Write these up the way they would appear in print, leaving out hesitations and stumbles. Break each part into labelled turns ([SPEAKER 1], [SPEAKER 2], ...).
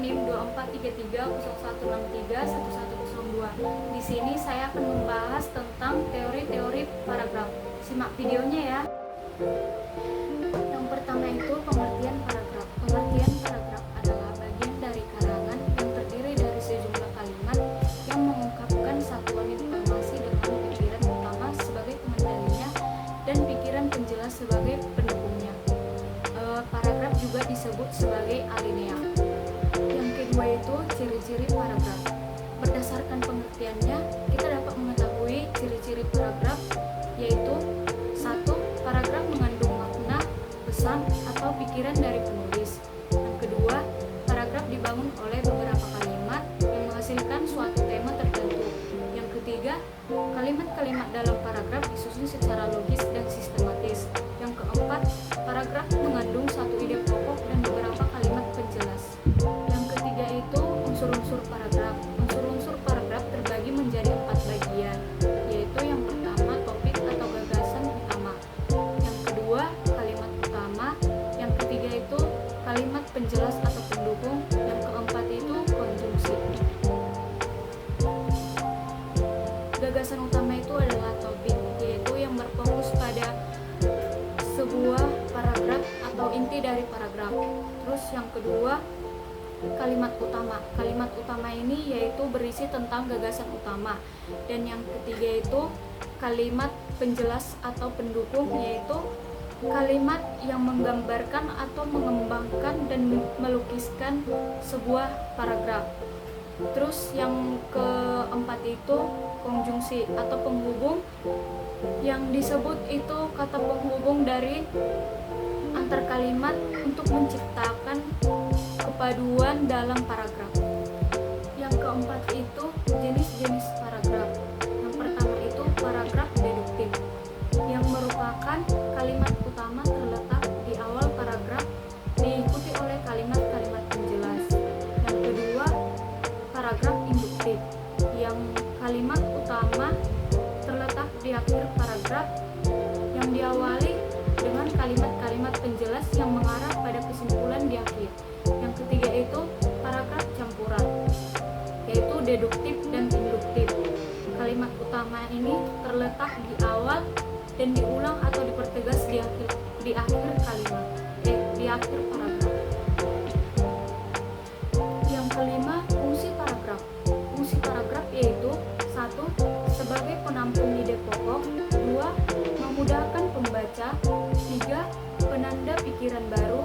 [SPEAKER 1] NIM 243301631102. Di sini saya akan membahas tentang teori-teori paragraf. Simak videonya ya. Yang pertama itu pengertian paragraf. Pengertian paragraf adalah bagian dari karangan yang terdiri dari sejumlah kalimat yang mengungkapkan satuan informasi dengan pikiran utama sebagai pengendalinya dan pikiran penjelas sebagai pendukungnya. Paragraf juga disebut sebagai alinea. Yang kedua itu ciri-ciri paragraf. Berdasarkan pengertiannya, kita dapat mengetahui ciri-ciri paragraf, yaitu 1. Paragraf mengandung makna, pesan, atau pikiran dari penulis. Yang kedua, paragraf dibangun oleh beberapa kalimat yang menghasilkan suatu tema tertentu. Yang ketiga, kalimat-kalimat dalam paragraf disusun secara logis dan sistematis. Yang keempat, paragraf mengandung satu ide pokok dan beberapa kalimat penjelas. Yang ketiga itu unsur-unsur paragraf. Unsur-unsur paragraf terbagi menjadi 4 bagian, yaitu yang pertama topik atau gagasan utama. Yang kedua, kalimat utama. Yang ketiga itu kalimat penjelas atau pendukung. Yang keempat itu konjungsi. Gagasan utama itu adalah topik, yaitu yang berfokus pada sebuah paragraf atau inti dari paragraf. Terus yang kedua, kalimat utama. Kalimat utama ini yaitu berisi tentang gagasan utama. Dan yang ketiga itu kalimat penjelas atau pendukung, yaitu kalimat yang menggambarkan atau mengembangkan dan melukiskan sebuah paragraf. Terus yang keempat itu konjungsi atau penghubung, yang disebut itu kata penghubung dari antar kalimat untuk menciptakan kepaduan dalam paragraf. Yang keempat itu jenis-jenis paragraf. Yang pertama itu paragraf deduktif, yang merupakan kalimat utama terletak di awal paragraf diikuti oleh kalimat-kalimat penjelas. Yang kedua, paragraf induktif, yang kalimat utama terletak di akhir paragraf yang diawali dengan kalimat-kalimat penjelas yang mengarah pada kesimpulan di akhir. Yang ketiga itu paragraf campuran, yaitu deduktif dan induktif. Kalimat utama ini terletak di awal dan diulang atau dipertegas di akhir kalimat, di akhir paragraf. Yang kelima, fungsi paragraf. Fungsi paragraf yaitu 1. Sebagai penampung ide pokok. 2. Memudahkan pembaca. 3. Penanda pikiran baru.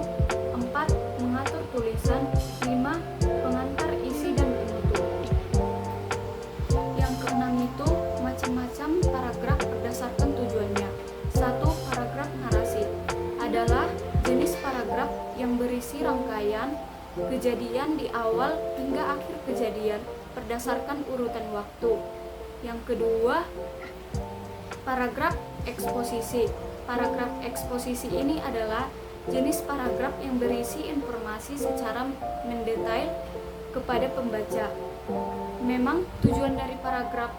[SPEAKER 1] 4. Mengatur tulisan. 5. Pengantar isi dan penutup. Yang keenam itu macam-macam paragraf berdasarkan tujuannya. 1. Paragraf narasi adalah jenis paragraf yang berisi rangkaian kejadian di awal hingga akhir kejadian berdasarkan urutan waktu. Yang kedua, paragraf eksposisi. Paragraf eksposisi ini adalah jenis paragraf yang berisi informasi secara mendetail kepada pembaca. Memang tujuan dari paragraf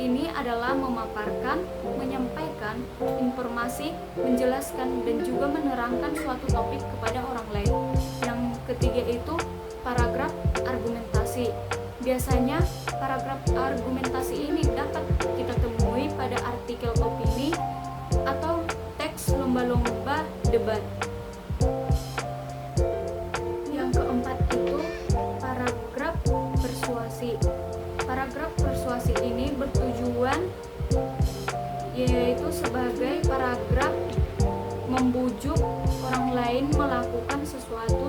[SPEAKER 1] ini adalah memaparkan, menyampaikan informasi, menjelaskan dan juga menerangkan suatu topik kepada orang lain. Yang ketiga itu paragraf argumentasi. Biasanya paragraf argumentasi ini dapat kita temui pada artikel opini atau teks lomba-lomba debat. Yang keempat itu paragraf persuasi. Paragraf persuasi ini bertujuan yaitu sebagai paragraf membujuk orang lain melakukan sesuatu